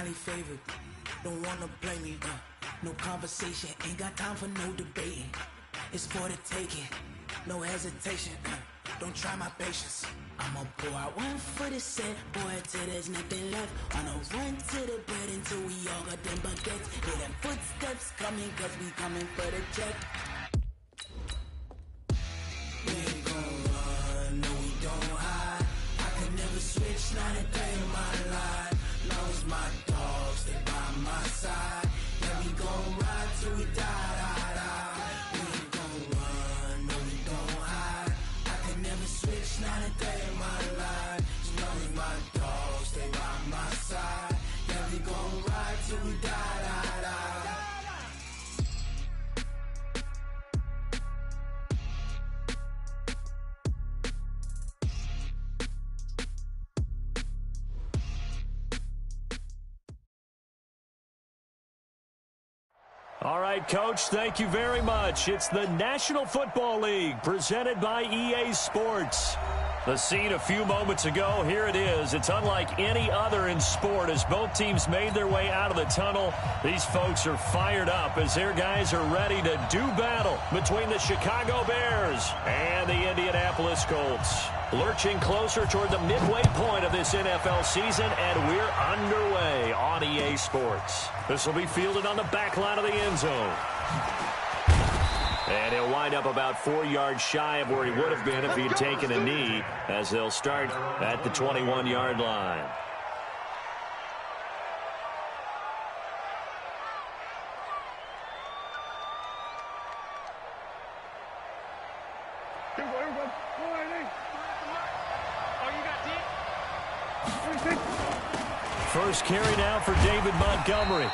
highly favored. Don't wanna blame me, no conversation, ain't got time for no debating. It's for the taking, no hesitation, don't try my patience. I'ma pour out one for the set, boy, till there's nothing left. Wanna run to the bed until we all got them baguettes. Hear them footsteps coming, cause we coming for the check. We ain't gon' run, no we don't hide. I could never switch, not a day in my life. Long as my dogs, they by my side. Yeah, we gon' ride till we die, die, die. We ain't gon' run, no we don't hide. I could never switch, not a day in my life. As long as my dogs, they by my side. Yeah, we gon' ride till we die, die, die. All right, Coach, thank you very much. It's the National Football League presented by EA Sports. The scene a few moments ago, here it is. It's unlike any other in sport as both teams made their way out of the tunnel. These folks are fired up as their guys are ready to do battle between the Chicago Bears and the Indianapolis Colts. Lurching closer toward the midway point of this NFL season, and we're underway on EA Sports. This will be fielded on the back line of the end zone. And he'll wind up about 4 yards shy of where he would have been if he had taken a knee, as they'll start at the 21-yard line. First carry now for David Montgomery.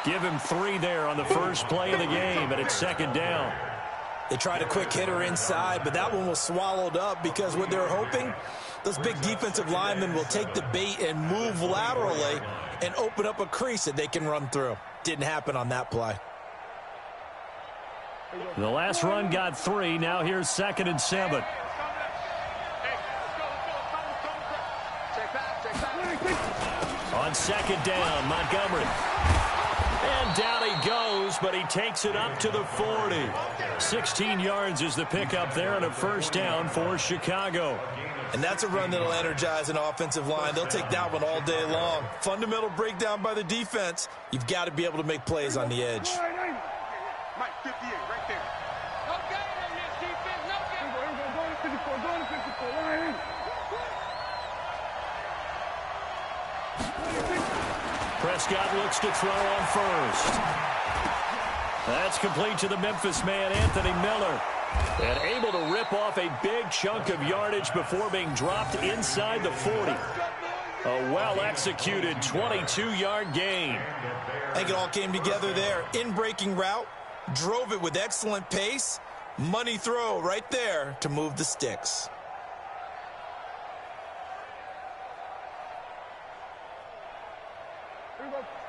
Give him 3 there on the first play of the game, and it's second down. They tried a quick hitter inside, but that one was swallowed up because what they're hoping, those big defensive linemen will take the bait and move laterally and open up a crease that they can run through. Didn't happen on that play. The last run got 3. Now here's 2nd and 7. On second down, Montgomery. And down he goes, but he takes it up to the 40. 16 yards is the pickup there and a first down for Chicago. And that's a run that'll energize an offensive line. They'll take that one all day long. Fundamental breakdown by the defense. You've got to be able to make plays on the edge. Mike, 58, right there. No game on this defense, no game. Go to 54, go to 54. Prescott looks to throw on first. That's complete to the Memphis man, Anthony Miller. And able to rip off a big chunk of yardage before being dropped inside the 40. A well-executed 22-yard gain. I think it all came together there. In-breaking route, drove it with excellent pace. Money throw right there to move the sticks.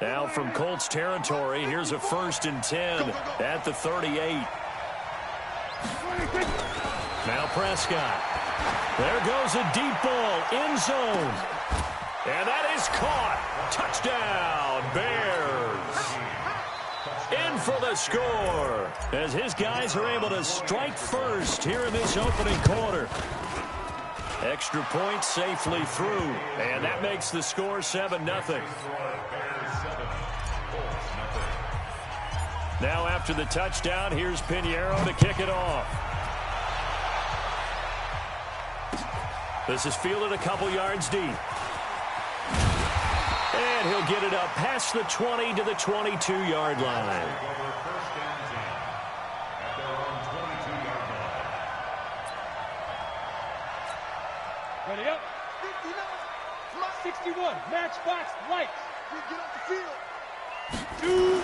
Now from Colts territory, here's a 1st and 10 at the 38. Now Prescott. There goes a deep ball, end zone. And that is caught. Touchdown, Bears. In for the score as his guys are able to strike first here in this opening quarter. Extra point safely through, and that makes the score 7-0. Now after the touchdown, here's Pinheiro to kick it off. This is fielded a couple yards deep. And he'll get it up past the 20 to the 22-yard line. Ready up. 61, matchbox, lights. Get off the field. 2.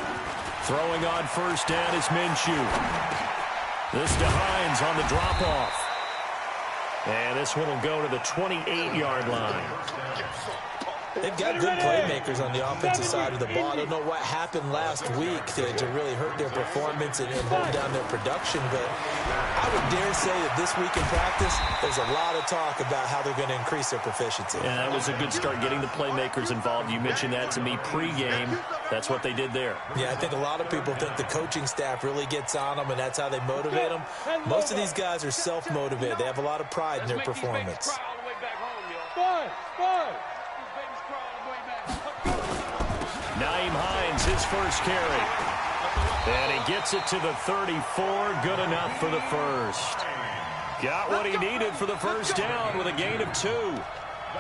Throwing on first down is Minshew. This to Hines on the drop-off. And this one will go to the 28-yard line. They've got good playmakers on the offensive side of the ball. I don't know what happened last week to really hurt their performance and hold down their production, but I would dare say that this week in practice, there's a lot of talk about how they're going to increase their proficiency. And that was a good start, getting the playmakers involved. You mentioned that to me pregame. That's what they did there. Yeah, I think a lot of people think the coaching staff really gets on them, and that's how they motivate them. Most of these guys are self-motivated. They have a lot of pride in their performance. Naeem Hines, his first carry. And he gets it to the 34. Good enough for the first. Got what he needed for the first down with a gain of 2.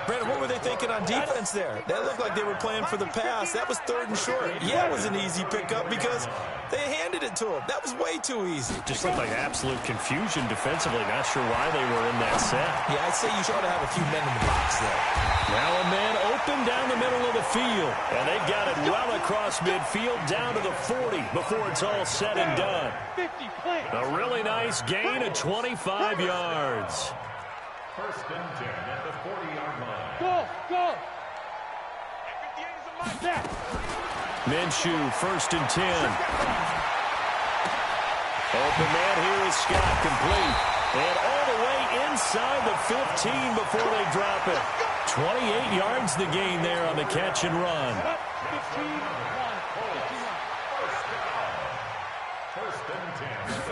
Brandon, what were they thinking on defense there? That looked like they were playing for the pass. That was 3rd and short. Yeah, it was an easy pickup because they handed it to him. That was way too easy. Just looked like absolute confusion defensively. Not sure why they were in that set. Yeah, I'd say you ought to have a few men in the box there. Now a man open down the middle of the field. And they've got it well across midfield down to the 40 before it's all said and done. A really nice gain of 25 yards. First and 10 at the 40-yard line. Go! Minshew, 1st and 10. Open man here is Scott, complete. And all the way inside the 15 before they drop it. 28 yards the gain there on the catch and run. First and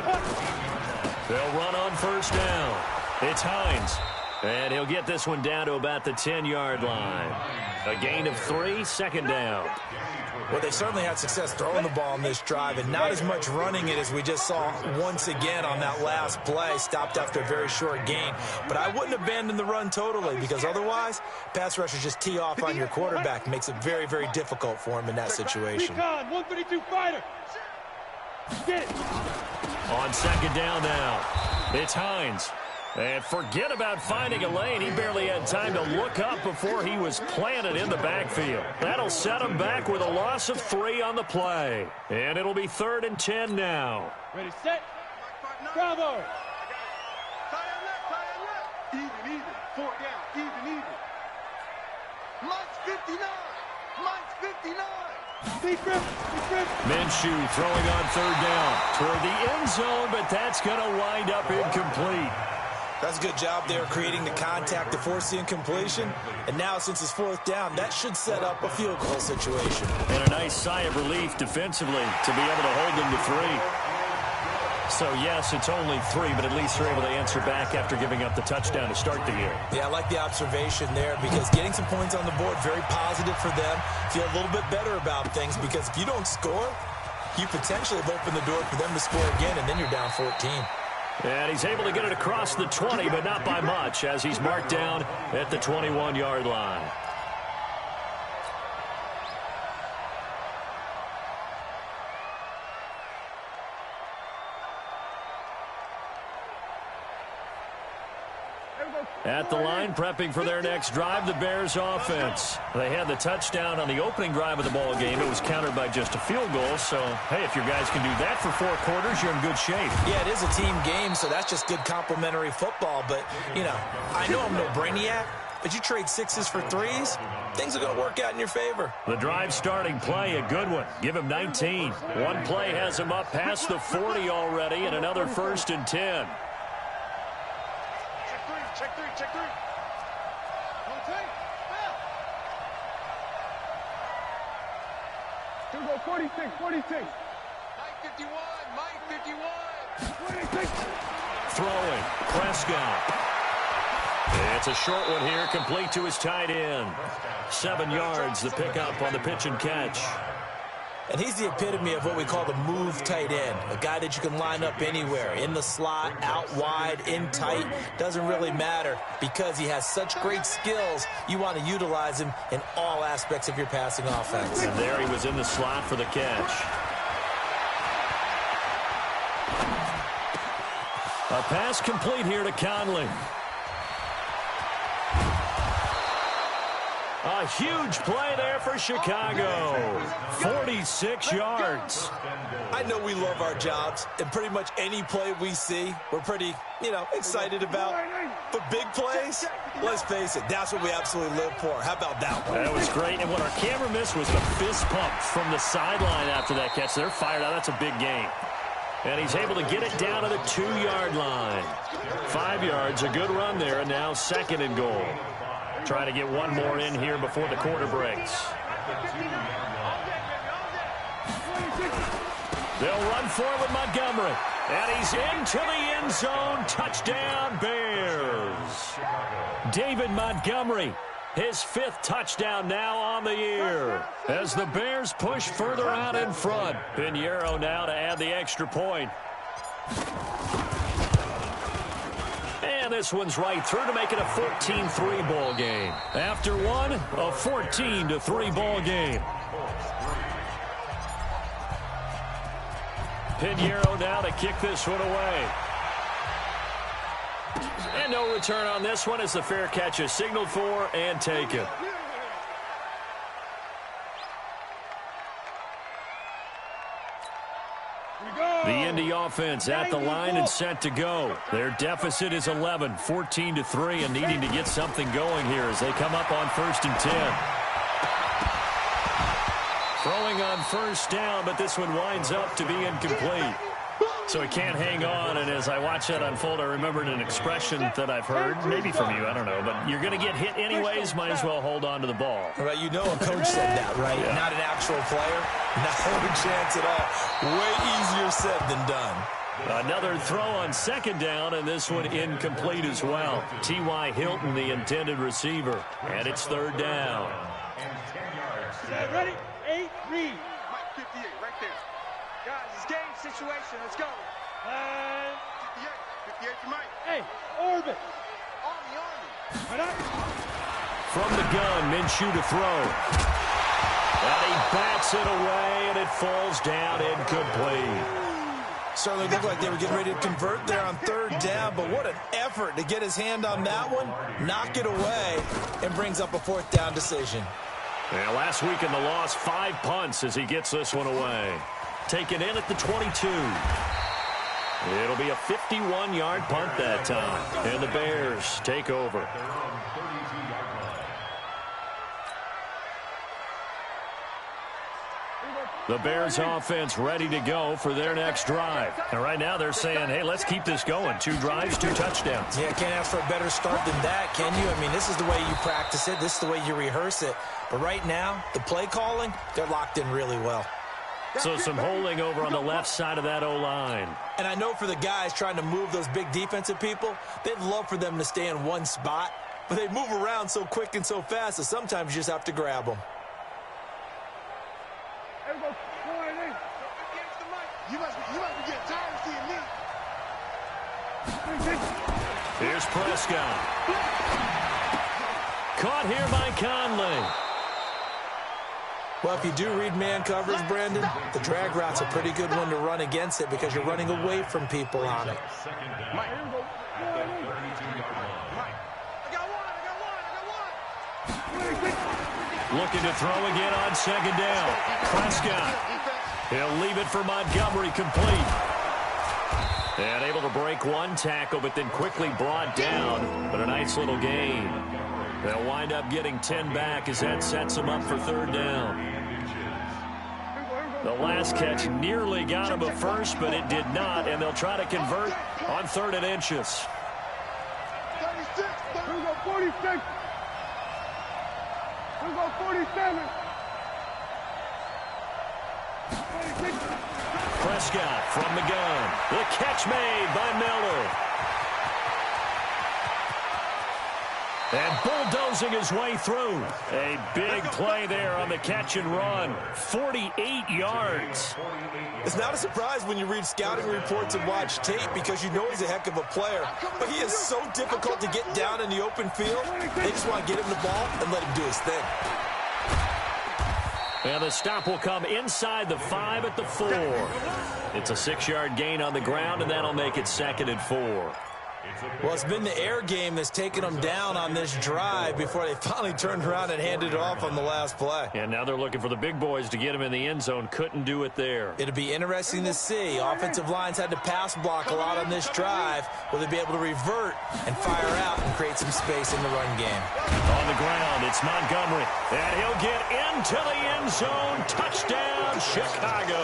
10. They'll run on first down. It's Hines. And he'll get this one down to about the 10-yard line. A gain of 3, 2nd down. Well, they certainly had success throwing the ball on this drive and not as much running it as we just saw once again on that last play. Stopped after a very short gain. But I wouldn't abandon the run totally because otherwise, pass rushers just tee off on your quarterback. Makes it very, very difficult for him in that situation. 132 fighter. Get it. On 2nd down now, it's Hines. And forget about finding a lane. He barely had time to look up before he was planted in the backfield. That'll set him back with a loss of 3 on the play. And it'll be 3rd and 10 now. Ready, set. Bravo. Even. 4 down. Even. Mike's 59. Minshew throwing on 3rd down toward the end zone, but that's going to wind up incomplete. That's a good job there creating the contact to force the incompletion. And now since it's 4th down, that should set up a field goal situation. And a nice sigh of relief defensively to be able to hold them to 3. So, yes, it's only 3, but at least they're able to answer back after giving up the touchdown to start the year. Yeah, I like the observation there because getting some points on the board, very positive for them. Feel a little bit better about things because if you don't score, you potentially have opened the door for them to score again, and then you're down 14. And he's able to get it across the 20, but not by much, as he's marked down at the 21-yard line. At the line, prepping for their next drive, the Bears offense. They had the touchdown on the opening drive of the ball game. It was countered by just a field goal. So, hey, if your guys can do that for 4 quarters, you're in good shape. Yeah, it is a team game, so that's just good complimentary football. But, you know, I know I'm no brainiac, but you trade 6s for 3s, things are going to work out in your favor. The drive starting play, a good one. Give him 19. One play has him up past the 40 already, and another 1st and 10. Check 3. One take. Two go 46. Mike 51. Throwing. Prescott. It's a short one here, complete to his tight end. 7 yards, the pickup on the pitch and catch. And he's the epitome of what we call the move tight end, a guy that you can line up anywhere, in the slot, out wide, in tight, doesn't really matter because he has such great skills. You want to utilize him in all aspects of your passing offense. And there he was in the slot for the catch. A pass complete here to Conley. A huge play there for Chicago. 46 yards. I know we love our jobs, and pretty much any play we see, we're pretty, excited about. But big plays, let's face it, that's what we absolutely live for. How about that one? That was great, and what our camera missed was the fist pump from the sideline after that catch. They're fired out. That's a big game. And he's able to get it down to the 2-yard line. 5 yards, a good run there, and now 2nd and goal. Trying to get one more in here before the quarter breaks. They'll run for it with Montgomery. And he's into the end zone. Touchdown, Bears. David Montgomery, his 5th touchdown now on the year. As the Bears push further out in front. Pinheiro now to add the extra point. And this one's right through to make it a 14-3 ball game. After one, a 14-3 ball game. Pinheiro now to kick this one away. And no return on this one as the fair catch is signaled for and taken. The Indy offense at the line and set to go. Their deficit is 11, 14-3, and needing to get something going here as they come up on 1st and 10. Throwing on 1st down, but this one winds up to be incomplete. So he can't hang on, and as I watch that unfold, I remembered an expression that I've heard, maybe from you, I don't know, but you're going to get hit anyways, might as well hold on to the ball. Right, you know a coach said that, right? Yeah. Not an actual player. Not a chance at all. Way easier said than done. Another throw on 2nd down, and this one incomplete as well. T.Y. Hilton, the intended receiver, and it's 3rd down. Ready? 8, read. Mike 58, right there. Guys, it's game situation. Let's go. 58 to Mike. Hey, orbit. Army. Right up. From the gun, Minshew to throw. And he bats it away, and it falls down incomplete. Certainly looked like they were getting ready to convert there on 3rd down, but what an effort to get his hand on that one, knock it away, and brings up a 4th down decision. And last week in the loss, 5 punts as he gets this one away. Taken in at the 22. It'll be a 51-yard punt that time. And the Bears take over. The Bears offense ready to go for their next drive. And right now they're saying, hey, let's keep this going. 2 drives, 2 touchdowns. Yeah, can't ask for a better start than that, can you? I mean, this is the way you practice it. This is the way you rehearse it. But right now, the play calling, they're locked in really well. So some holding over on the left side of that O-line. And I know for the guys trying to move those big defensive people, they'd love for them to stay in one spot. But they move around so quick and so fast that sometimes you just have to grab them. You must be getting tired of seeing me. Here's Prescott. Caught here by Conley. Well, if you do read man coverage, Brandon, the drag route's a pretty good one to run against it because you're running away from people on it. Mike. Looking to throw again on 2nd down. Prescott. He'll leave it for Montgomery complete. And able to break one tackle, but then quickly brought down. But a nice little gain. They'll wind up getting 10 back as that sets them up for 3rd down. The last catch nearly got him a first, but it did not, and they'll try to convert on 3rd and inches. 36, 46. 47. Prescott from the gun. The catch made by Miller. And bulldozing his way through. A big play there on the catch and run. 48 yards. It's not a surprise when you read scouting reports and watch tape because you know he's a heck of a player. But he is so difficult to get down in the open field. They just want to get him the ball and let him do his thing. And the stop will come inside the 5 at the 4. It's a 6-yard gain on the ground, and that'll make it 2nd and 4. Well, it's been the air game that's taken them down on this drive before they finally turned around and handed it off on the last play. And now they're looking for the big boys to get him in the end zone. Couldn't do it there. It'll be interesting to see. Offensive lines had to pass block a lot on this drive. Will they be able to revert and fire out and create some space in the run game? On the ground, it's Montgomery. And he'll get into the end zone. Touchdown, Chicago.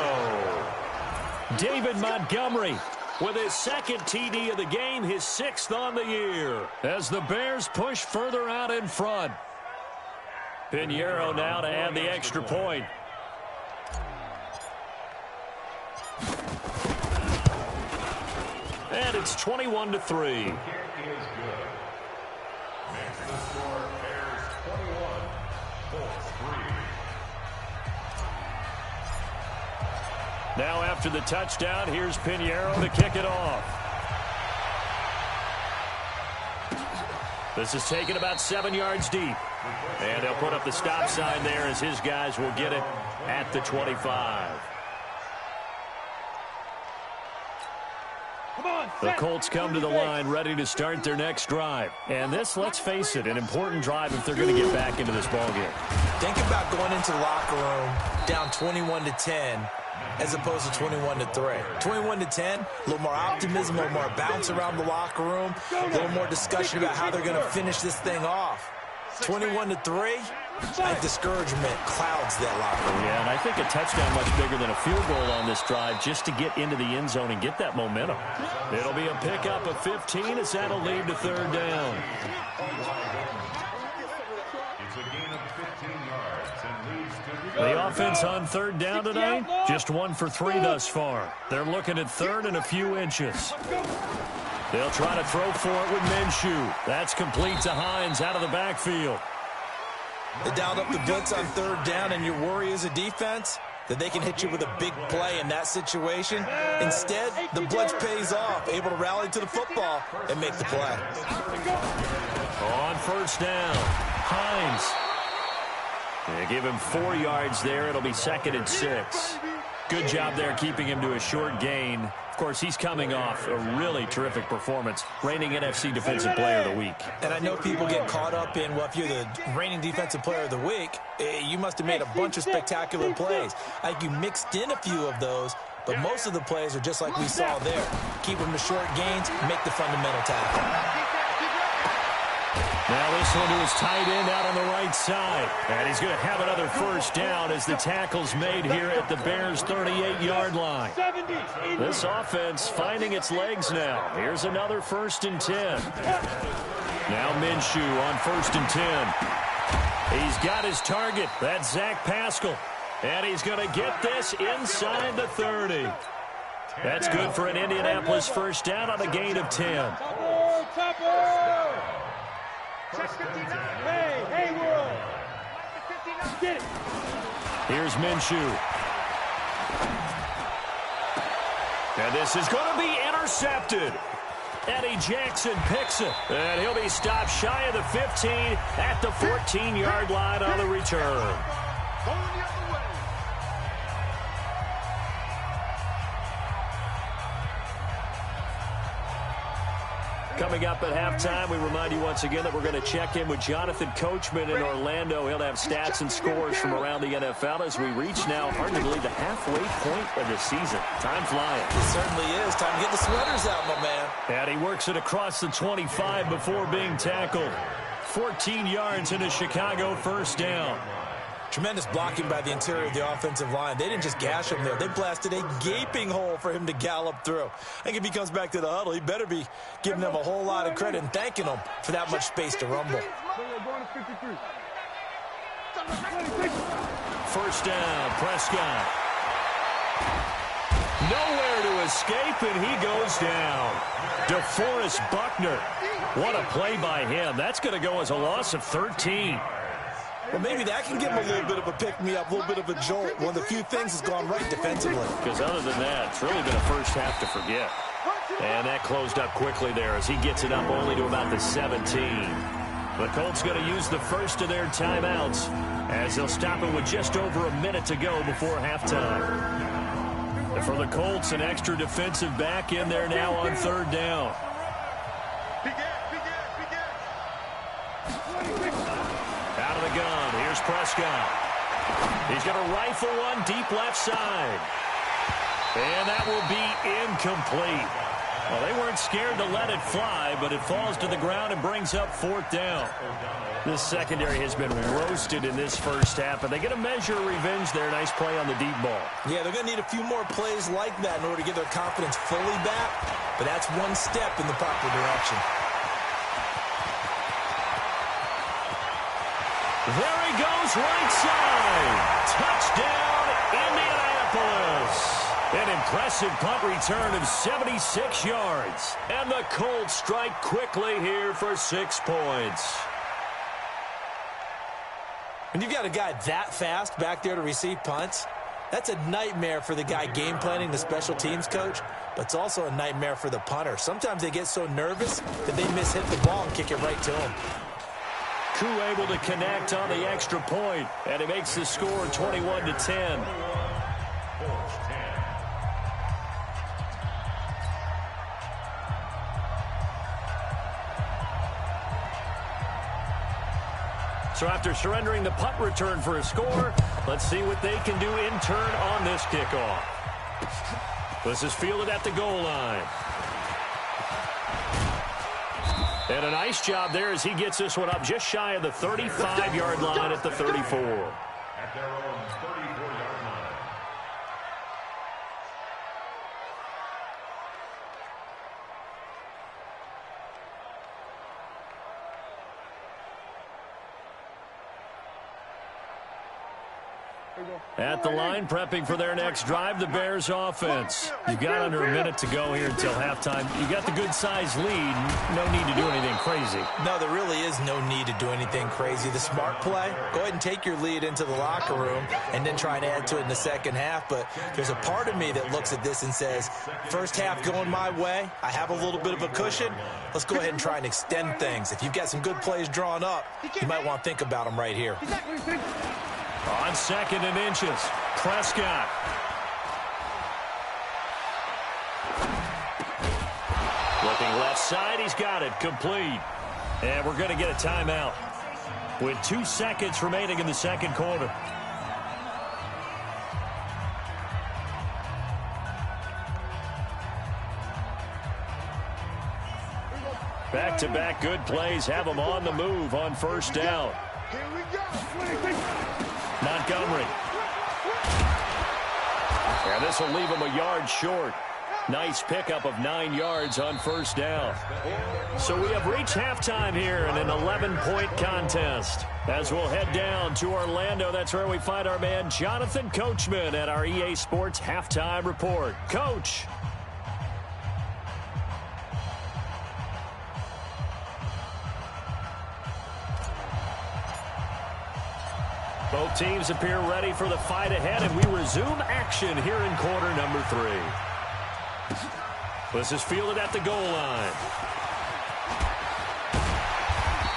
David Montgomery with his second TD of the game, his 6th on the year, as the Bears push further out in front. Pinheiro now to add the extra point. And it's 21-3. Now after the touchdown, here's Pinheiro to kick it off. This is taken about 7 yards deep. And they'll put up the stop sign there as his guys will get it at the 25. The Colts come to the line ready to start their next drive. And this, let's face it, an important drive if they're going to get back into this ballgame. Think about going into the locker room down 21-10 as opposed to 21-3. 21-10, a little more optimism, a little more bounce around the locker room, a little more discussion about how they're going to finish this thing off. 21-3, I think discouragement clouds that locker room. Yeah, and I think a touchdown much bigger than a field goal on this drive just to get into the end zone and get that momentum. It'll be a pickup of 15 as that'll lead to third down. The offense on third down tonight, just 1 for 3 thus far. They're looking at third and a few inches. They'll try to throw for it with Minshew. That's complete to Hines out of the backfield. They dialed up the blitz on third down, and your worry as a defense that they can hit you with a big play in that situation. Instead, the blitz pays off, able to rally to the football and make the play. On first down, Hines. They give him 4 yards there. It'll be 2nd and 6. Good job there keeping him to a short gain. Of course, he's coming off a really terrific performance, reigning NFC Defensive Player of the Week. And I know people get caught up in, well, if you're the reigning Defensive Player of the Week, you must have made a bunch of spectacular plays. I think you mixed in a few of those, but most of the plays are just like we saw there. Keep them to short gains, make the fundamental tackle. Now this one to his tight end out on the right side. And he's going to have another first down as the tackle's made here at the Bears' 38-yard line. This offense finding its legs now. Here's another 1st and 10. Now Minshew on 1st and 10. He's got his target. That's Zach Pascal. And he's going to get this inside the 30. That's good for an Indianapolis first down on a gain of 10. Hey, world. Get it. Here's Minshew. And this is going to be intercepted. Eddie Jackson picks it. And he'll be stopped shy of the 15 at the 14-yard line on the return. Coming up at halftime, we remind you once again that we're going to check in with Jonathan Coachman in Orlando. He'll have stats and scores from around the NFL as we reach now, hard to believe, the halfway point of the season. Time flying. It certainly is. Time to get the sweaters out, my man. And he works it across the 25 before being tackled. 14 yards in a Chicago first down. Tremendous blocking by the interior of the offensive line. They didn't just gash him there. They blasted a gaping hole for him to gallop through. I think if he comes back to the huddle, he better be giving them a whole lot of credit and thanking them for that much space to rumble. First down, Prescott. Nowhere to escape, and he goes down. DeForest Buckner. What a play by him. That's going to go as a loss of 13. Well, maybe that can give him a little bit of a pick-me-up, a little bit of a jolt. One of the few things has gone right defensively. Because other than that, it's really been a first half to forget. And that closed up quickly there as he gets it up only to about the 17. The Colts going to use the first of their timeouts as they'll stop it with just over a minute to go before halftime. And for the Colts, an extra defensive back in there now on third down. Out of the gun, here's Prescott. He's going to rifle one deep left side. And that will be incomplete. Well, they weren't scared to let it fly, but it falls to the ground and brings up 4th down. This secondary has been roasted in this first half, but they get a measure of revenge there. Nice play on the deep ball. Yeah, they're going to need a few more plays like that in order to get their confidence fully back, but that's one step in the proper direction. There he goes, right side. Touchdown, Indianapolis. An impressive punt return of 76 yards. And the Colts strike quickly here for 6 points. When you've got a guy that fast back there to receive punts, that's a nightmare for the guy game planning, the special teams coach, but it's also a nightmare for the punter. Sometimes they get so nervous that they mishit the ball and kick it right to him. Koo able to connect on the extra point, and he makes the score 21-10. So after surrendering the punt return for a score, let's see what they can do in turn on this kickoff. This is fielded at the goal line. And a nice job there as he gets this one up just shy of the 35-yard line at the 34. At their own 34-yard line. At the line, prepping for their next drive, the Bears offense. You've got under a minute to go here until halftime. You've got the good-sized lead. No need to do anything crazy. No, there really is no need to do anything crazy. The smart play, go ahead and take your lead into the locker room and then try and add to it in the second half. But there's a part of me that looks at this and says, first half going my way, I have a little bit of a cushion. Let's go ahead and try and extend things. If you've got some good plays drawn up, you might want to think about them right here. On 2nd and inches, Prescott. Looking left side, he's got it, complete. And we're going to get a timeout with 2 seconds remaining in the second quarter. Back-to-back good plays have them on the move on first down. Here we go. Montgomery. And this will leave him a yard short. Nice pickup of 9 yards on first down. So we have reached halftime here in an 11-point contest. As we'll head down to Orlando, that's where we find our man Jonathan Coachman at our EA Sports Halftime Report. Coach. Both teams appear ready for the fight ahead, and we resume action here in quarter number 3. This is fielded at the goal line.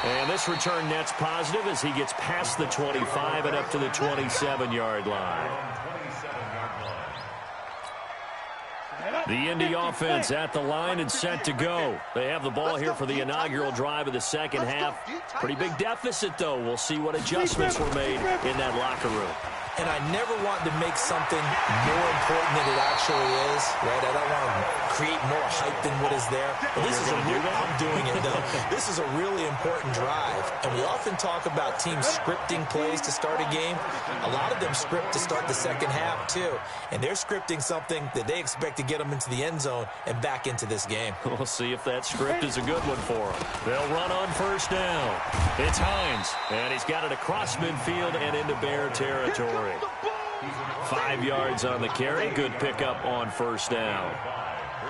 And this return net's positive as he gets past the 25 and up to the 27-yard line. The Indy offense at the line and set to go. They have the ball here for the inaugural drive of the second half. Pretty big deficit, though. We'll see what adjustments were made in that locker room. And I never want to make something more important than it actually is, right? I don't want to create more hype than what is there. But this is I'm doing it, though. This is a really important drive. And we often talk about teams scripting plays to start a game. A lot of them script to start the second half, too. And they're scripting something that they expect to get them into the end zone and back into this game. We'll see if that script is a good one for them. They'll run on first down. It's Hines, and he's got it across midfield and into Bear territory. 5 yards on the carry. Good pickup on first down.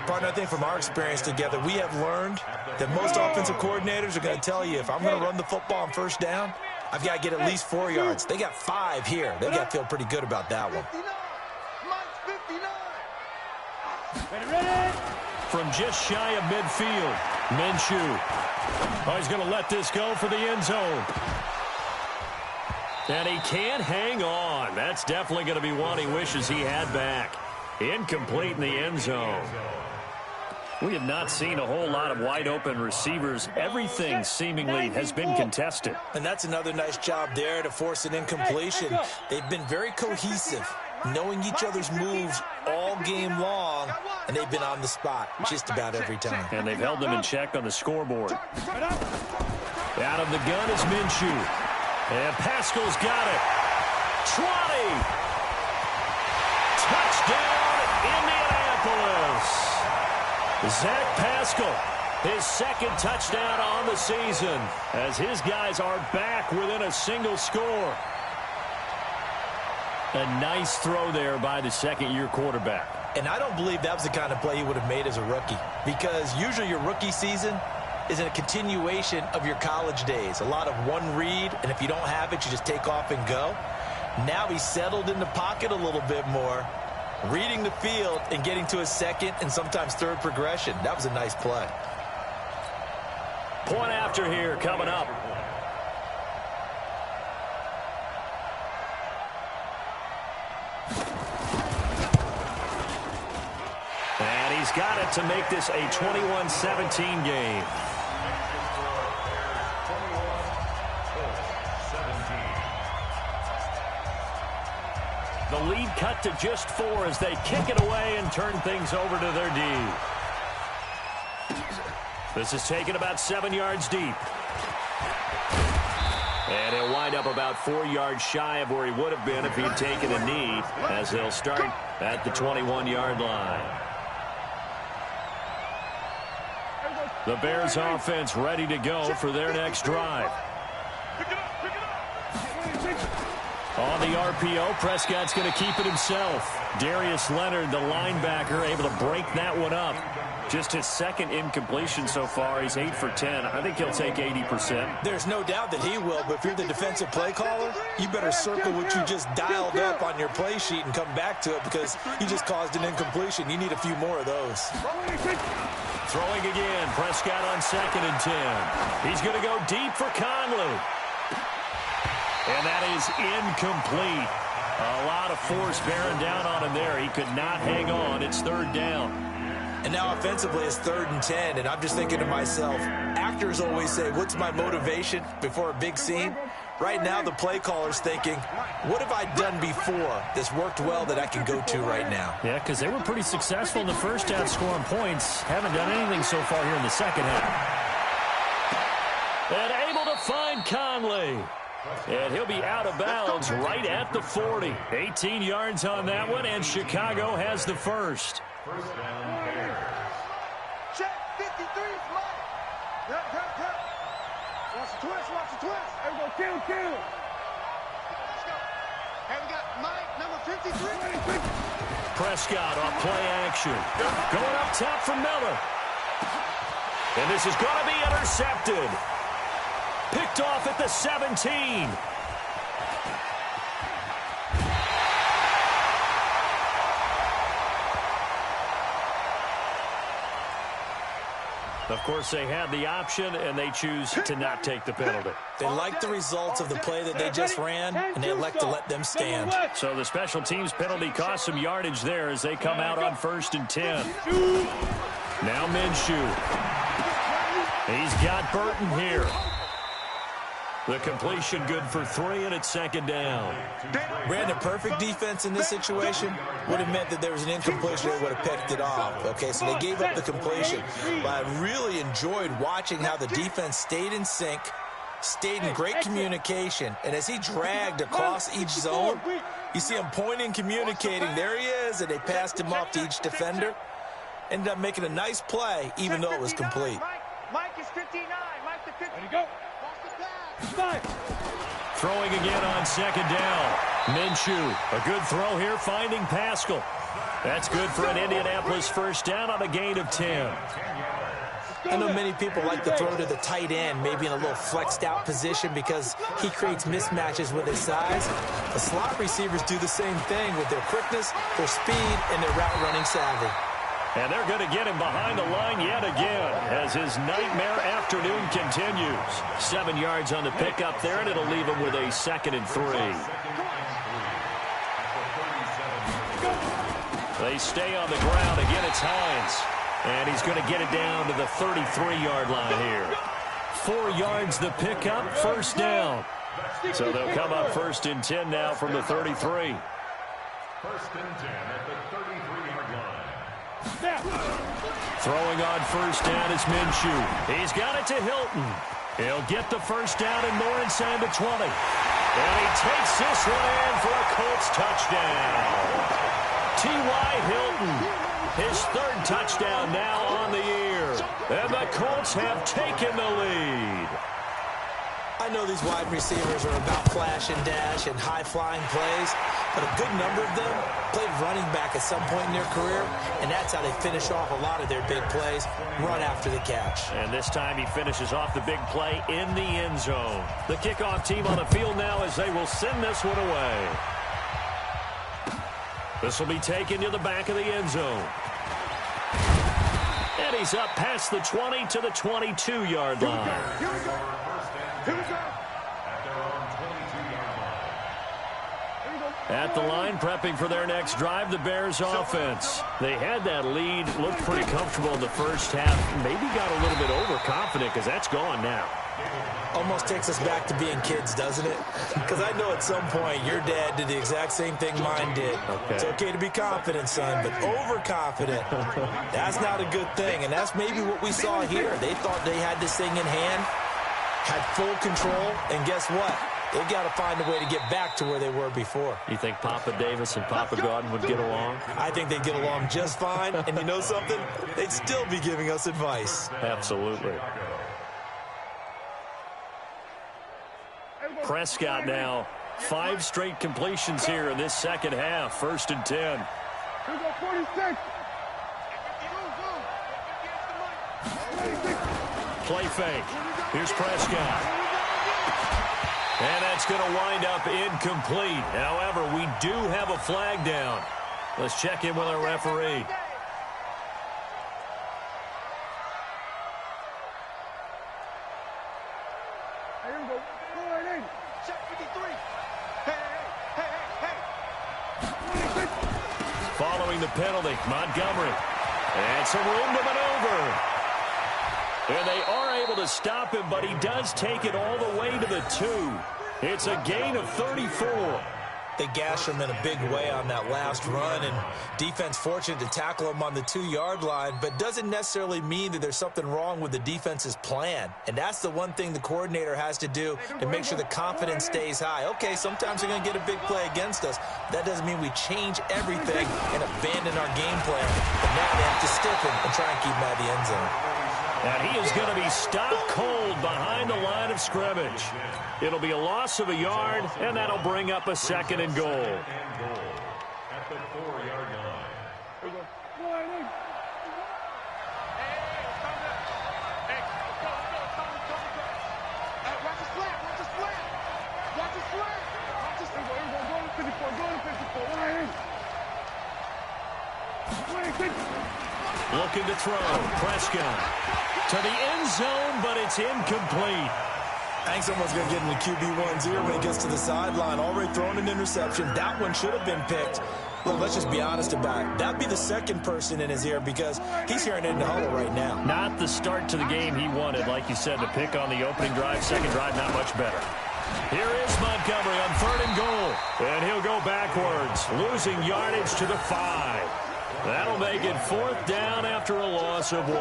Partner, I think from our experience together, we have learned that most offensive coordinators are going to tell you, if I'm going to run the football on first down, I've got to get at least 4 yards. They got 5 here. They got to feel pretty good about that one. From just shy of midfield, Minshew. Oh, he's going to let this go for the end zone. And he can't hang on. That's definitely going to be one he wishes he had back. Incomplete in the end zone. We have not seen a whole lot of wide-open receivers. Everything seemingly has been contested. And that's another nice job there to force an incompletion. They've been very cohesive. knowing each other's moves all game long, and they've been on the spot just about every time. And they've held them in check on the scoreboard. Out of the gun is Minshew. And Pascal's got it. 20. Touchdown, Indianapolis. Zach Pascal, his second touchdown on the season, as his guys are back within a single score. A nice throw there by the second-year quarterback. And I don't believe that was the kind of play he would have made as a rookie, because usually your rookie season is a continuation of your college days. A lot of one read, and if you don't have it, you just take off and go. Now he's settled in the pocket a little bit more, reading the field and getting to a second and sometimes third progression. That was a nice play. Point after here coming up. And he's got it to make this a 21-17 game. The lead cut to just 4 as they kick it away and turn things over to their D. This is taken about 7 yards deep. And he'll wind up about 4 yards shy of where he would have been if he'd taken a knee, as they'll start at the 21-yard line. The Bears offense ready to go for their next drive. On the RPO, Prescott's going to keep it himself. Darius Leonard, the linebacker, able to break that one up. Just his second incompletion so far. He's 8 for 10. I think he'll take 80%. There's no doubt that he will, but if you're the defensive play caller, you better circle what you just dialed up on your play sheet and come back to it, because you just caused an incompletion. You need a few more of those. Throwing again, Prescott on 2nd and 10. He's going to go deep for Conley. And that is incomplete. A lot of force bearing down on him there. He could not hang on. It's 3rd down. And now offensively it's 3rd and 10, and I'm just thinking to myself, actors always say, what's my motivation before a big scene? Right now the play caller's thinking, what have I done before that's worked well that I can go to right now? Yeah, because they were pretty successful in the first half scoring points. Haven't done anything so far here in the second half. And able to find Conley. And he'll be out of bounds right at the 40. 18 yards on that one, and Chicago has the first. Check 53, flag. Cut. Watch the twist. There we go, kill. Let's go. Hey, we got Mike, number 53. Prescott off play action. Going up top for Miller. And this is going to be intercepted. Picked off at the 17. Of course, they had the option, and they choose to not take the penalty. They like the results of the play that they just ran, and they elect to let them stand. So the special teams penalty cost some yardage there as they come out on 1st and 10. Now Minshew. He's got Burton here. The completion good for 3, and it's 2nd down. Brandon, perfect defense in this situation would have meant that there was an incompletion that would have picked it off. Okay, so they gave up the completion. But I really enjoyed watching how the defense stayed in sync, stayed in great communication, and as he dragged across each zone, you see him pointing, communicating. There he is, and they passed him off to each defender. Ended up making a nice play, even though it was complete. Mike is 59. Mike the 50. There you go. Throwing again on 2nd down. Minshew, a good throw here, finding Pascal. That's good for an Indianapolis first down on a gain of 10. I know many people like to throw to the tight end, maybe in a little flexed out position because he creates mismatches with his size. The slot receivers do the same thing with their quickness, their speed, and their route running savvy. And they're going to get him behind the line yet again as his nightmare afternoon continues. 7 yards on the pickup there, and it'll leave him with a 2nd and 3. They stay on the ground. Again, it's Hines. And he's going to get it down to the 33-yard line here. 4 yards the pickup, first down. So they'll come up 1st and 10 now from the 33. First and 10 at the 33-yard line. Throwing on first down is Minshew. He's got it to Hilton. He'll get the first down and more inside the 20. And he takes this one in for a Colts touchdown. T.Y. Hilton, his third touchdown now on the year. And the Colts have taken the lead. I know these wide receivers are about flash and dash and high-flying plays, but a good number of them played running back at some point in their career, and that's how they finish off a lot of their big plays, run after the catch. And this time he finishes off the big play in the end zone. The kickoff team on the field now as they will send this one away. This will be taken to the back of the end zone. And he's up past the 20 to the 22-yard line. Here we go. At their own 22-yard line. At the line, prepping for their next drive, the Bears offense. They had that lead, looked pretty comfortable in the first half. Maybe got a little bit overconfident because that's gone now. Almost takes us back to being kids, doesn't it? Because I know at some point your dad did the exact same thing mine did. Okay. It's okay to be confident, son, but overconfident, that's not a good thing. And that's maybe what we saw here. They thought they had this thing in hand, had full control, and guess what? They got to find a way to get back to where they were before. You think Papa Davis and Papa Gordon would get along? I think they'd get along just fine, and you know something? They'd still be giving us advice. Absolutely. Prescott now, 5 straight completions here in this second half. First and 10. Here we go, 46. Play fake. Here's Prescott. And that's going to wind up incomplete. However, we do have a flag down. Let's check in with our referee. Here we go. 480. Check 53. Hey. Following the penalty, Montgomery. And some room to maneuver. And they are able to stop him, but he does take it all the way to the 2. It's a gain of 34. They gash him in a big way on that last run, and defense fortunate to tackle him on the 2-yard line, but doesn't necessarily mean that there's something wrong with the defense's plan. And that's the one thing the coordinator has to do to make sure the confidence stays high. Okay, sometimes they're going to get a big play against us. That doesn't mean we change everything and abandon our game plan. But now they have to stiffen and try and keep him out of the end zone. And he is going to be stopped cold behind the line of scrimmage. It'll be a loss of a yard, and that'll bring up a second and goal. At the 4-yard line. Here we go. 480. Watch the slant. Watch the slant. Watch the slant. Watch the slant. Here we go. Go to 54. Go to 54. 180. 26. Looking to throw. Prescott to the end zone, but it's incomplete. I think someone's going to get in the QB1's ear when he gets to the sideline. Already thrown an interception. That one should have been picked. Look, let's just be honest about it. That'd be the second person in his ear because he's hearing it in the huddle right now. Not the start to the game he wanted, like you said, to pick on the opening drive. Second drive, not much better. Here is Montgomery on 3rd and goal. And he'll go backwards, losing yardage to the 5. That'll make it 4th down after a loss of 1.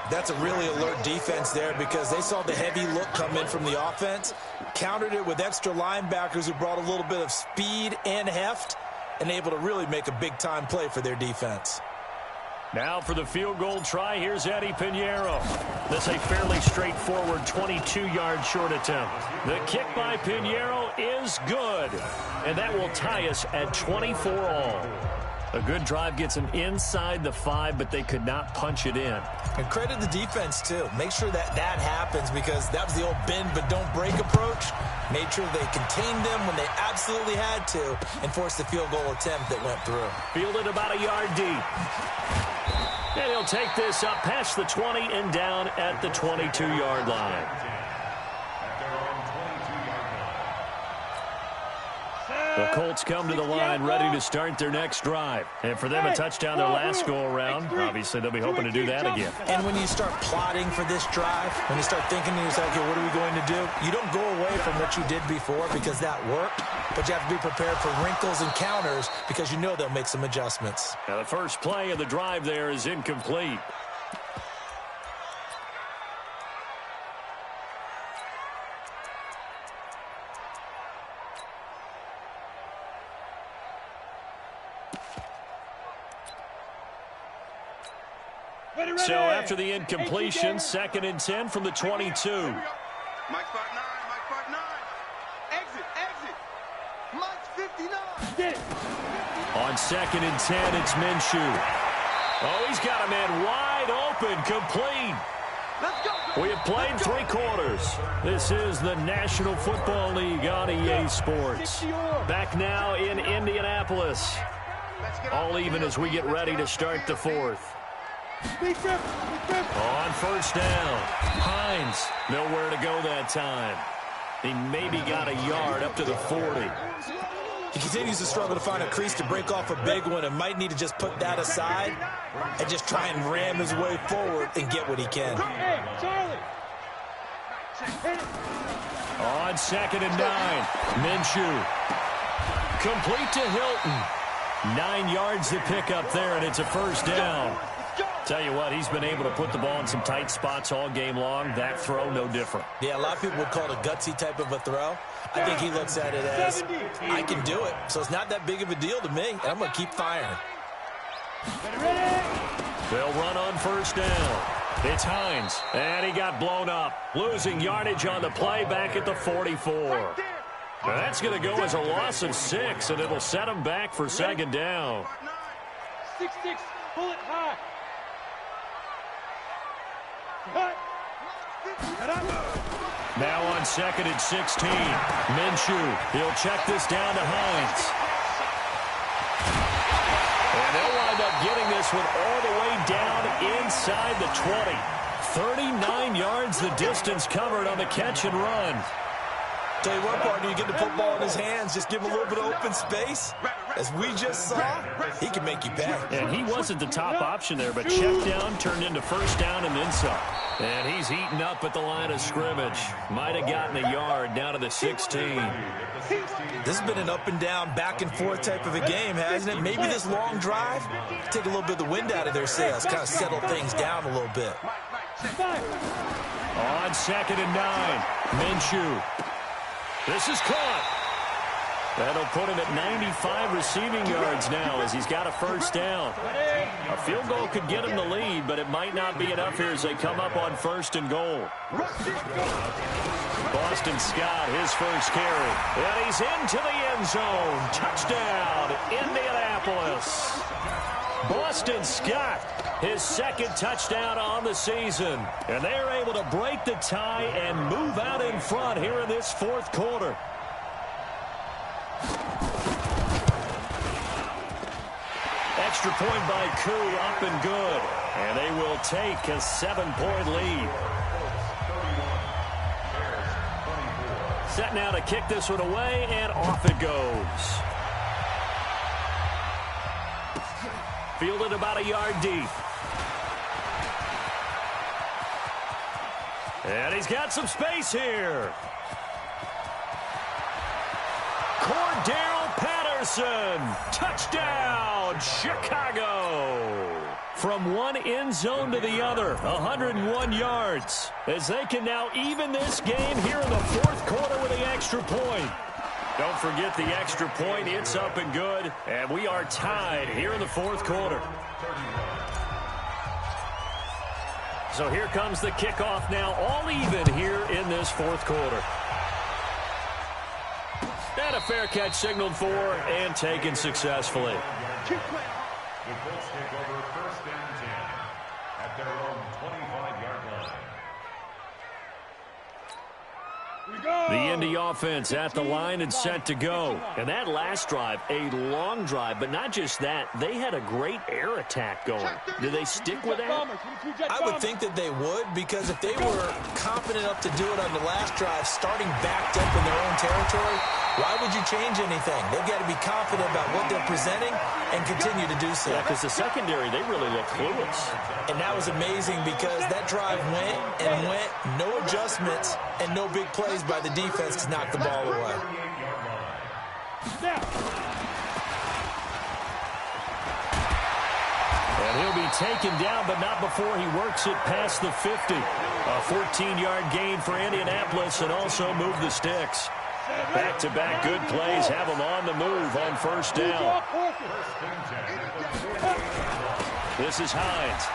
That's a really alert defense there because they saw the heavy look come in from the offense, countered it with extra linebackers who brought a little bit of speed and heft, and able to really make a big-time play for their defense. Now for the field goal try, here's Eddie Pinheiro. This a fairly straightforward 22-yard short attempt. The kick by Pinheiro is good, and that will tie us at 24 all. A good drive gets them inside the 5, but they could not punch it in. And credit the defense, too. Make sure that that happens because that was the old bend but don't break approach. Made sure they contained them when they absolutely had to and forced the field goal attempt that went through. Fielded about a yard deep. And he'll take this up past the 20 and down at the 22-yard line. At their own 22-yard line. The Colts come to the line ready to start their next drive. And for them, a touchdown their last go-around. Obviously, they'll be hoping to do that again. And when you start plotting for this drive, when you start thinking to yourself, okay, what are we going to do? You don't go away from what you did before because that worked, but you have to be prepared for wrinkles and counters because you know they'll make some adjustments. Now, the first play of the drive there is incomplete. So after the incompletion, 2nd and 10 from the 22. Mike spot 9, Mike spot 9. Exit, exit. Mike 59. Get it. On 2nd and 10, it's Minshew. Oh, he's got a man wide open, complete. Let's go. We have played 3 quarters. This is the National Football League on EA Sports. Back now in Indianapolis. All even as we get ready to start the 4th. On first down, Hines, nowhere to go that time. He maybe got a yard up to the 40. He continues to struggle to find a crease to break off a big one and might need to just put that aside and just try and ram his way forward and get what he can. Hey, Charlie. On 2nd and 9, Minshew. Complete to Hilton. 9 yards to pick up there, and it's a first down. Tell you what, he's been able to put the ball in some tight spots all game long. That throw, no different. Yeah, a lot of people would call it a gutsy type of a throw. I think he looks at it as, I can do it, so it's not that big of a deal to me, and I'm going to keep firing. They'll run on first down. It's Hines, and he got blown up. Losing yardage on the play back at the 44. Now that's going to go as a loss of 6, and it'll set him back for 2nd down. 6-6, pull it high. Now on 2nd and 16, Minshew. He'll check this down to Hines. And they'll wind up getting this one all the way down inside the 20. 39 yards the distance covered on the catch and run. Tell you what, partner, you get the football in his hands, just give him a little bit of open space. As we just saw, he can make you pay. And he wasn't the top option there, but check down turned into first down and then some. And he's heating up at the line of scrimmage. Might have gotten a yard down to the 16. This has been an up and down, back and forth type of a game, hasn't it? Maybe this long drive, take a little bit of the wind out of their sails, kind of settle things down a little bit. On 2nd and 9, Minshew. This is caught. That'll put him at 95 receiving yards now as he's got a first down. A field goal could get him the lead, but it might not be enough here as they come up on 1st and goal. Boston Scott, his first carry. And he's into the end zone. Touchdown, Indianapolis. Boston Scott, his 2nd touchdown on the season. And they're able to break the tie and move out in front here in this 4th quarter. Extra point by Koo, up and good. And they will take a 7-point lead. Set now to kick this one away, and off it goes. Fielded about a yard deep. And he's got some space here. Cordell Patterson. Touchdown, Chicago. From one end zone to the other, 101 yards. As they can now even this game here in the 4th quarter with the extra point. Don't forget the extra point. It's up and good. And we are tied here in the 4th quarter. So here comes the kickoff now, all even here in this 4th quarter. And a fair catch signaled for and taken successfully. The Colts take over 1st and 10 at their own 25-yard line. We go. The Indy offense at the line and set to go. And that last drive, a long drive, but not just that. They had a great air attack going. Do they stick with that? I would think that they would, because if they were confident enough to do it on the last drive, starting backed up in their own territory, why would you change anything? They've got to be confident about what they're presenting and continue to do so. Yeah, because the secondary, they really look clueless. And that was amazing because that drive went and went, no adjustments, and no big plays by the defense to knock the ball away. And he'll be taken down, but not before he works it past the 50. A 14-yard gain for Indianapolis and also move the sticks. Back-to-back good plays have them on the move on first down. This is Hines.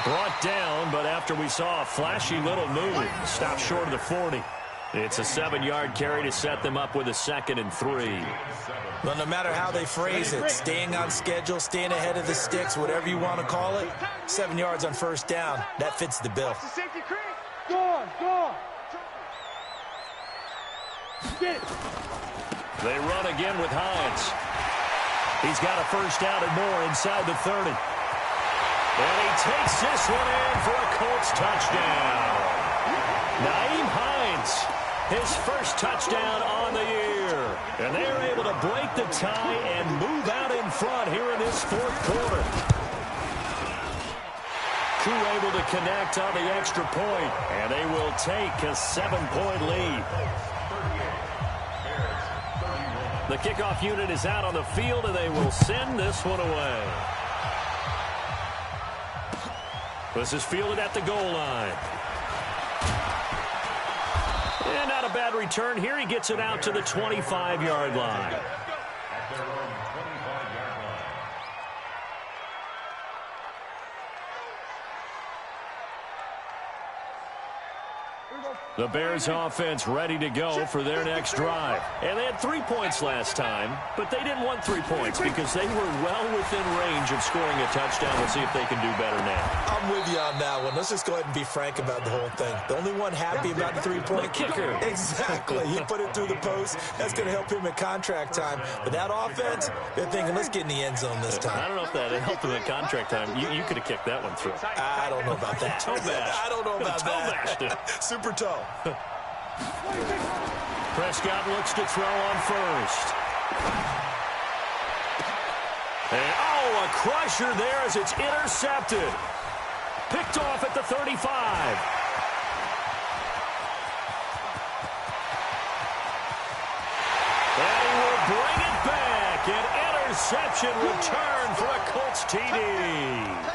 Brought down, but after we saw a flashy little move, stopped short of the 40. It's a 7-yard carry to set them up with a 2nd and 3. Well, no matter how they phrase it, staying on schedule, staying ahead of the sticks, whatever you want to call it, 7 yards on first down, that fits the bill. Go on. Get it. They run again with Hines. He's got a first down and more inside the 30. And he takes this one in for a Colts touchdown. Nyheim Hines, his first touchdown on the year. And they're able to break the tie and move out in front here in this fourth quarter. Koo able to connect on the extra point, and they will take a 7-point lead. The kickoff unit is out on the field, and they will send this one away. This is fielded at the goal line. And not a bad return here. He gets it out to the 25-yard line. The Bears offense ready to go for their next drive. And they had 3 points last time, but they didn't want 3 points because they were well within range of scoring a touchdown. We'll see if they can do better now. I'm with you on that one. Let's just go ahead and be frank about the whole thing. The only one happy about the 3-point kicker. Exactly. He put it through the post. That's going to help him at contract time. But that offense, they're thinking, let's get in the end zone this time. I don't know if that helped him at contract time. You could have kicked that one through. I don't know about that. Toe bash. I don't know about that. Super toe. Prescott looks to throw on first. And, a crusher there as it's intercepted. Picked off at the 35. And he will bring it back. An interception return for a Colts TD.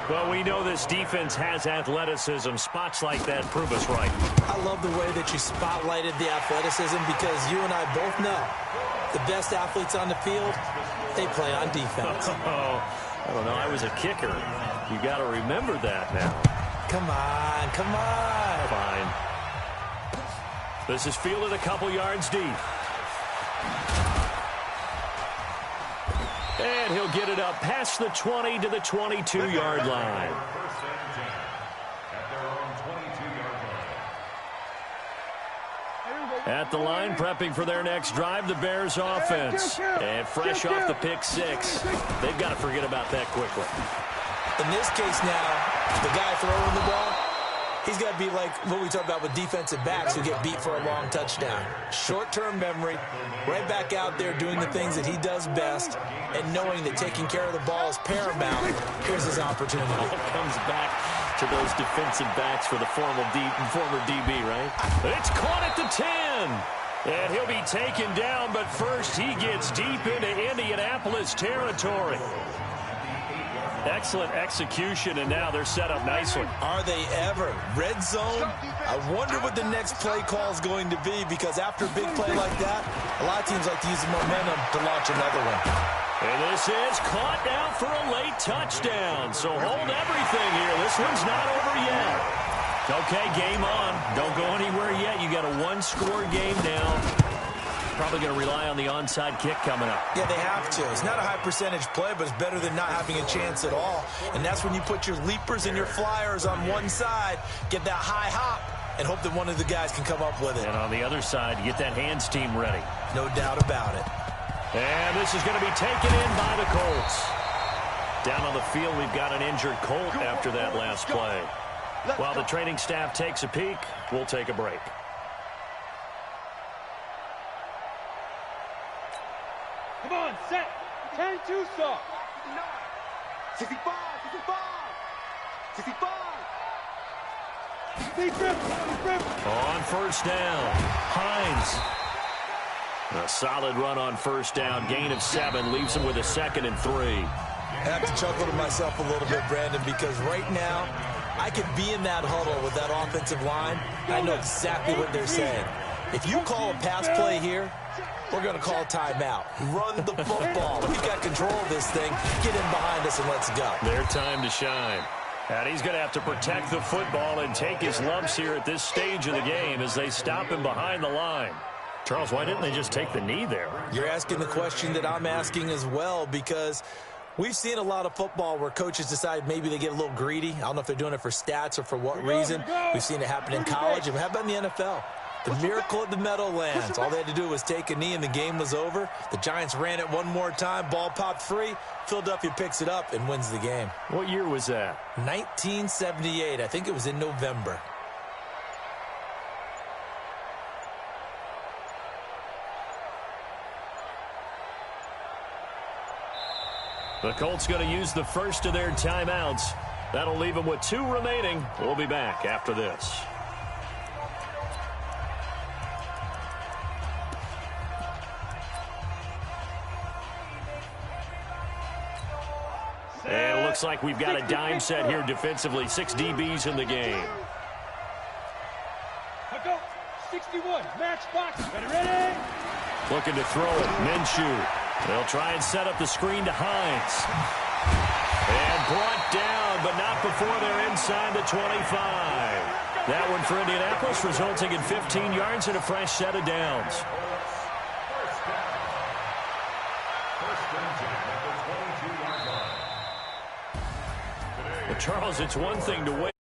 Well, we know this defense has athleticism. Spots like that prove us right. I love the way that you spotlighted the athleticism because you and I both know the best athletes on the field, they play on defense. I don't know. I was a kicker. You got to remember that now. Come on. Fine. This is fielded a couple yards deep. And he'll get it up past the 20 to the 22-yard line. At the line, prepping for their next drive, the Bears offense. And fresh off the pick 6. They've got to forget about that quickly. In this case now, the guy throwing the ball, he's got to be like what we talk about with defensive backs who get beat for a long touchdown. Short-term memory, right back out there doing the things that he does best, and knowing that taking care of the ball is paramount. Here's his opportunity. It comes back to those defensive backs for the former DB, right? It's caught at the 10. And he'll be taken down, but first he gets deep into Indianapolis territory. Excellent execution, and now they're set up nicely. Are they ever? Red zone? I wonder what the next play call is going to be, because after a big play like that, a lot of teams like to use the momentum to launch another one. And this is caught now for a late touchdown. So hold everything here. This one's not over yet. Okay, game on. Don't go anywhere yet. You got a one-score game now. probably going to rely on the onside kick coming up. Yeah, they have to. It's not a high percentage play, but it's better than not having a chance at all. And that's when you put your leapers and your flyers on one side, get that high hop, and hope that one of the guys can come up with it. And on the other side, get that hands team ready. No doubt about it. And this is going to be taken in by the Colts. Down on the field, we've got an injured Colt after that last play. While the training staff takes a peek, we'll take a break. Come on, set. 10-2 stop. 65, 65, 65. On first down, Hines. A solid run on first down. Gain of 7 leaves him with a 2nd and 3. I have to chuckle to myself a little bit, Brandon, because right now I could be in that huddle with that offensive line. I know exactly what they're saying. If you call a pass play here, we're going to call a timeout. Run the football. We've got control of this thing. Get in behind us and let's go. Their time to shine. And he's going to have to protect the football and take his lumps here at this stage of the game as they stop him behind the line. Charles, why didn't they just take the knee there? You're asking the question that I'm asking as well, because we've seen a lot of football where coaches decide maybe they get a little greedy. I don't know if they're doing it for stats or for what reason. We've seen it happen in college, and how about in the NFL? The miracle at the Meadowlands. All they had to do was take a knee, and the game was over. The Giants ran it one more time. Ball popped free. Philadelphia picks it up and wins the game. What year was that? 1978. I think it was in November. The Colts going to use the first of their timeouts. That'll leave them with 2 remaining. We'll be back after this. And it looks like we've got a dime set here defensively. 6 DBs in the game. I go 61, match box, ready? Looking to throw it. Minshew. They'll try and set up the screen to Hines. And brought down, but not before they're inside the 25. That one for Indianapolis, resulting in 15 yards and a fresh set of downs. Well, Charles, it's one thing to win.